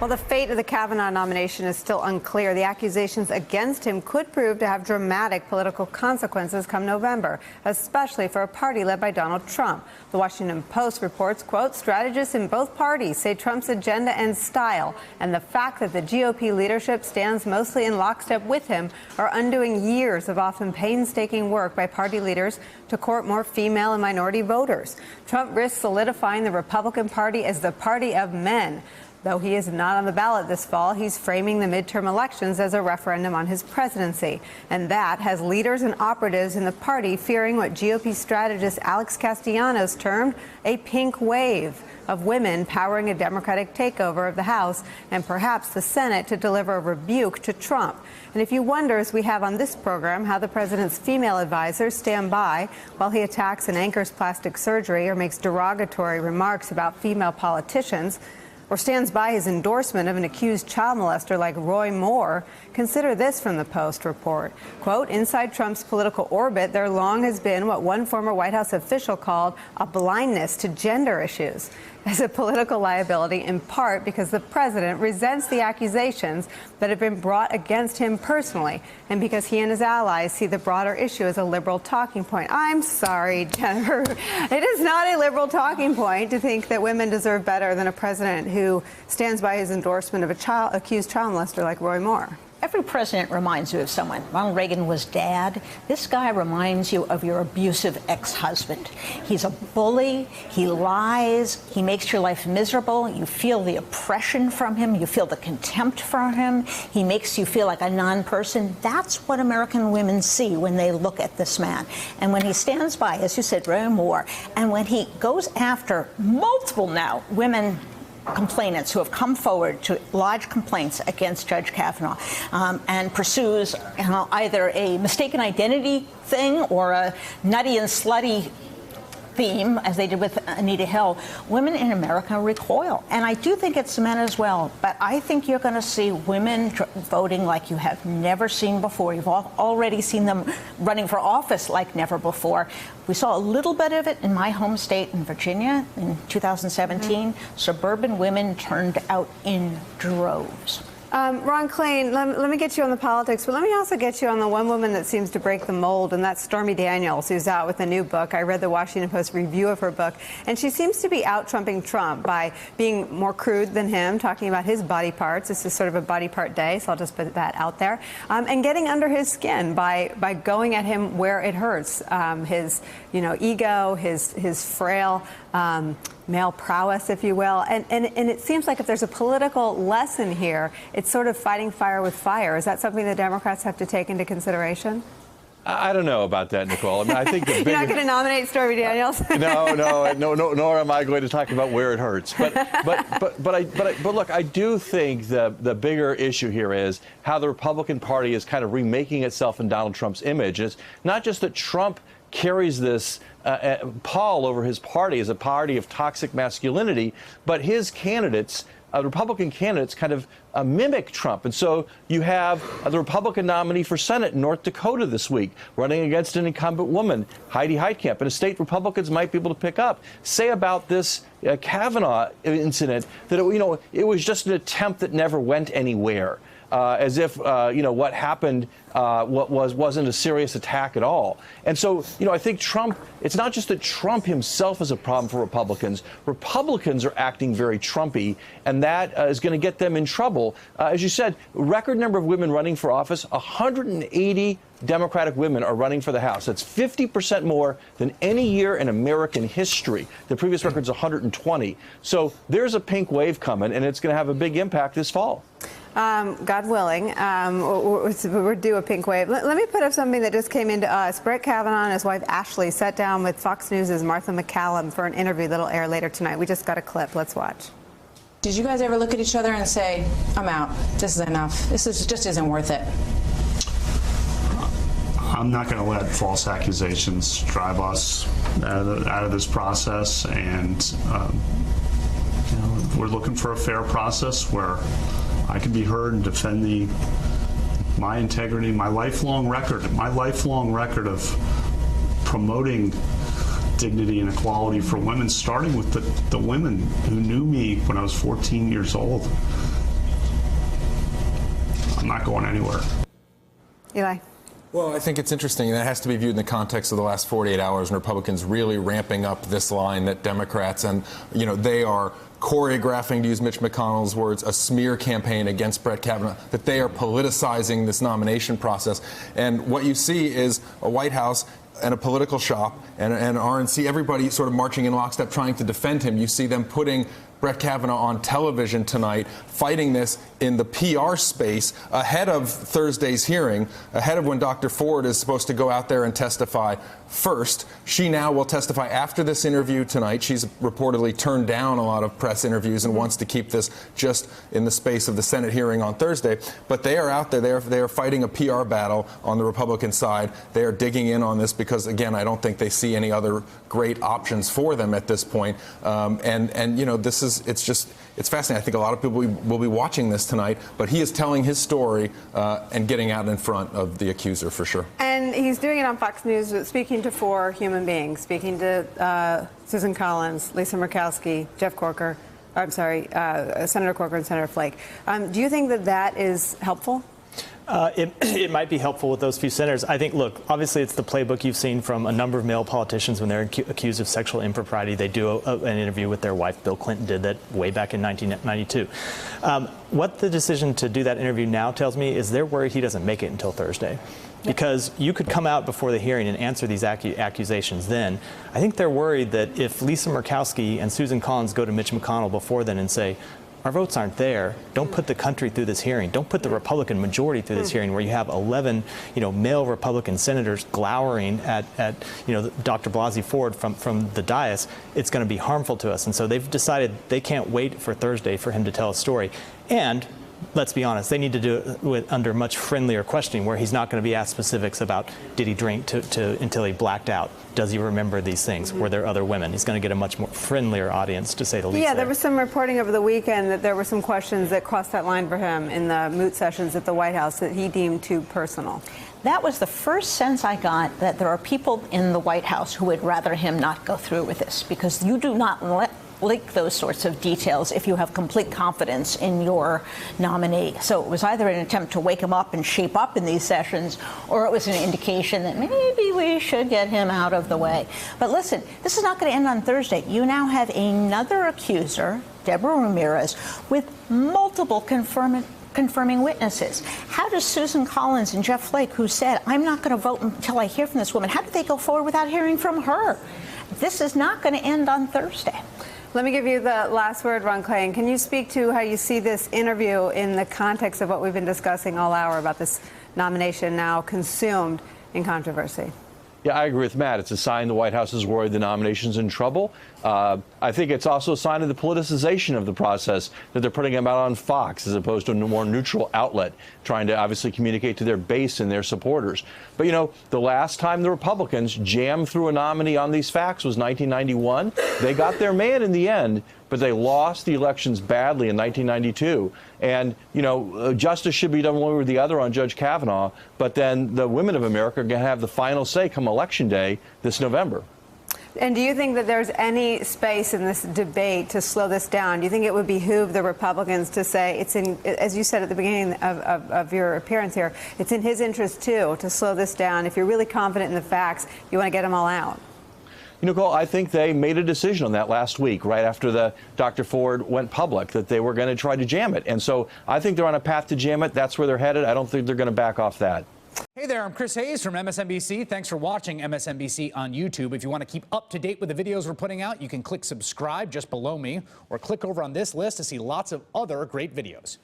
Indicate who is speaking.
Speaker 1: Well, the fate of the Kavanaugh nomination is still unclear. The accusations against him could prove to have dramatic political consequences come November, especially for a party led by Donald Trump. The Washington Post reports, quote, strategists in both parties say Trump's agenda and style and the fact that the GOP leadership stands mostly in lockstep with him are undoing years of often painstaking work by party leaders to court more female and minority voters. Trump risks solidifying the Republican Party as the party of men. Though he is not on the ballot this fall, he's framing the midterm elections as a referendum on his presidency. And that has leaders and operatives in the party fearing what GOP strategist Alex Castellanos termed a pink wave of women powering a Democratic takeover of the House and perhaps the Senate to deliver a rebuke to Trump. And if you wonder, as we have on this program, how the president's female advisors stand by while he attacks and anchors plastic surgery or makes derogatory remarks about female politicians, or stands by his endorsement of an accused child molester like Roy Moore, consider this from the Post report. Quote, inside Trump's political orbit, there long has been what one former White House official called a blindness to gender issues as a political liability, in part because the president resents the accusations that have been brought against him personally, and because he and his allies see the broader issue as a liberal talking point. I'm sorry, Jennifer. It is not a liberal talking point to think that women deserve better than a president who stands by his endorsement of a accused child molester like Roy Moore.
Speaker 2: Every president reminds you of someone. Ronald Reagan was dad. This guy reminds you of your abusive ex-husband. He's a bully. He lies. He makes your life miserable. You feel the oppression from him. You feel the contempt from him. He makes you feel like a non-person. That's what American women see when they look at this man. And when he stands by, as you said, Roy Moore, and when he goes after multiple now women complainants who have come forward to lodge complaints against Judge Kavanaugh and pursues either a mistaken identity thing or a nutty and slutty theme, as they did with Anita Hill, women in America recoil. And I do think it's men as well. But I think you're going to see women voting like you have never seen before. You've already seen them running for office like never before. We saw a little bit of it in my home state in Virginia in 2017. Suburban women turned out in droves.
Speaker 1: Ron Klain, let me get you on the politics, but let me also get you on the one woman that seems to break the mold, and that's Stormy Daniels, who's out with a new book. I read the Washington Post review of her book, and she seems to be out-trumping Trump by being more crude than him, talking about his body parts. This is sort of a body part day, so I'll just put that out there. And getting under his skin by going at him where it hurts, his ego, his frail male prowess, if you will. And it seems like if there's a political lesson here, it's sort of fighting fire with fire. Is that something the Democrats have to take into consideration?
Speaker 3: I don't know about that, Nicole. I mean, I think the
Speaker 1: You're not going to nominate Stormy Daniels?
Speaker 3: No, nor am I going to talk about where it hurts. But look, I do think the bigger issue here is how the Republican Party is kind of remaking itself in Donald Trump's image. It's not just that Trump carries this pall over his party as a party of toxic masculinity, but his candidates, the Republican candidates, kind of mimic Trump. And so you have the Republican nominee for Senate in North Dakota this week running against an incumbent woman, Heidi Heitkamp, in a state Republicans might be able to pick up. Say about this Kavanaugh incident that it was just an attempt that never went anywhere. As if what happened wasn't a serious attack at all. And so I think Trump, it's not just that Trump himself is a problem for Republicans. Republicans are acting very Trumpy, and that is going to get them in trouble. As you said, record number of women running for office, 180 Democratic women are running for the House. That's 50% more than any year in American history. The previous record's 120. So there's a pink wave coming, and it's going to have a big impact this fall.
Speaker 1: God willing, we're due a pink wave. Let me put up something that just came into us. Brett Kavanaugh and his wife Ashley sat down with Fox News' Martha McCallum for an interview that'll air later tonight. We just got a clip. Let's watch.
Speaker 4: Did you guys ever look at each other and say, I'm out, this is enough, just isn't worth it?
Speaker 5: I'm not going to let false accusations drive us out of this process, and we're looking for a fair process where I can be heard and defend my integrity, my lifelong record of promoting dignity and equality for women, starting with the women who knew me when I was 14 years old I'm not going anywhere.
Speaker 1: Eli.
Speaker 6: Well, I think it's interesting. That has to be viewed in the context of the last 48 hours and Republicans really ramping up this line that Democrats and, they are choreographing, to use Mitch McConnell's words, a smear campaign against Brett Kavanaugh, that they are politicizing this nomination process. And what you see is a White House and a political shop and RNC, everybody sort of marching in lockstep trying to defend him. You see them putting Brett Kavanaugh on television tonight, fighting this in the PR space ahead of Thursday's hearing, ahead of when Dr. Ford is supposed to go out there and testify first. She now will testify after this interview tonight. She's reportedly turned down a lot of press interviews and wants to keep this just in the space of the Senate hearing on Thursday. But they are out there. They are fighting a PR battle on the Republican side. They are digging in on this because, again, I don't think they see any other great options for them at this point. It's fascinating. I think a lot of people will be watching this tonight, but he is telling his story and getting out in front of the accuser for sure.
Speaker 1: And he's doing it on Fox News, speaking to 4 human beings, speaking to Susan Collins, Lisa Murkowski, Senator Corker and Senator Flake. Do you think that is helpful?
Speaker 7: It might be helpful with those few senators. I think, look, obviously it's the playbook you've seen from a number of male politicians when they're accused of sexual impropriety. They do an interview with their wife. Bill Clinton did that way back in 1992. What the decision to do that interview now tells me is they're worried he doesn't make it until Thursday. Because you could come out before the hearing and answer these accusations then. I think they're worried that if Lisa Murkowski and Susan Collins go to Mitch McConnell before then and say, our votes aren't there, don't put the country through this hearing, don't put the Republican majority through this hearing where you have 11 male Republican senators glowering at Dr. Blasey Ford from the dais, it's going to be harmful to us. And so they've decided they can't wait for Thursday for him to tell a story. And let's be honest, they need to do it under much friendlier questioning where he's not going to be asked specifics about did he drink until he blacked out? Does he remember these things? Were there other women? He's going to get a much more friendlier audience, to say the least.
Speaker 1: Yeah, there was some reporting over the weekend that there were some questions that crossed that line for him in the moot sessions at the White House that he deemed too personal.
Speaker 2: That was the first sense I got that there are people in the White House who would rather him not go through with this, because you do not leak those sorts of details if you have complete confidence in your nominee. So it was either an attempt to wake him up and shape up in these sessions, or it was an indication that maybe we should get him out of the way. But listen, this is not going to end on Thursday. You now have another accuser, Deborah Ramirez, with multiple confirming witnesses. How does Susan Collins and Jeff Flake, who said, I'm not going to vote until I hear from this woman, how did they go forward without hearing from her? This is not going to end on Thursday.
Speaker 1: Let me give you the last word, Ron Klain. Can you speak to how you see this interview in the context of what we've been discussing all hour about this nomination now consumed in controversy?
Speaker 3: Yeah, I agree with Matt. It's a sign the White House is worried the nomination's in trouble. I think it's also a sign of the politicization of the process that they're putting him out on Fox as opposed to a more neutral outlet, trying to obviously communicate to their base and their supporters. But, the last time the Republicans jammed through a nominee on these facts was 1991. They got their man in the end, but they lost the elections badly in 1992. And, justice should be done one way or the other on Judge Kavanaugh, but then the women of America are going to have the final say come Election Day this November.
Speaker 1: And do you think that there's any space in this debate to slow this down? Do you think it would behoove the Republicans to say it's in, as you said at the beginning of your appearance here, it's in his interest, too, to slow this down? If you're really confident in the facts, you want to get them all out.
Speaker 3: Cole, I think they made a decision on that last week, right after the Dr. Ford went public, that they were going to try to jam it. And so I think they're on a path to jam it. That's where they're headed. I don't think they're going to back off that.
Speaker 8: Hey there, I'm Chris Hayes from MSNBC. Thanks for watching MSNBC on YouTube. If you want to keep up to date with the videos we're putting out, you can click subscribe just below me or click over on this list to see lots of other great videos.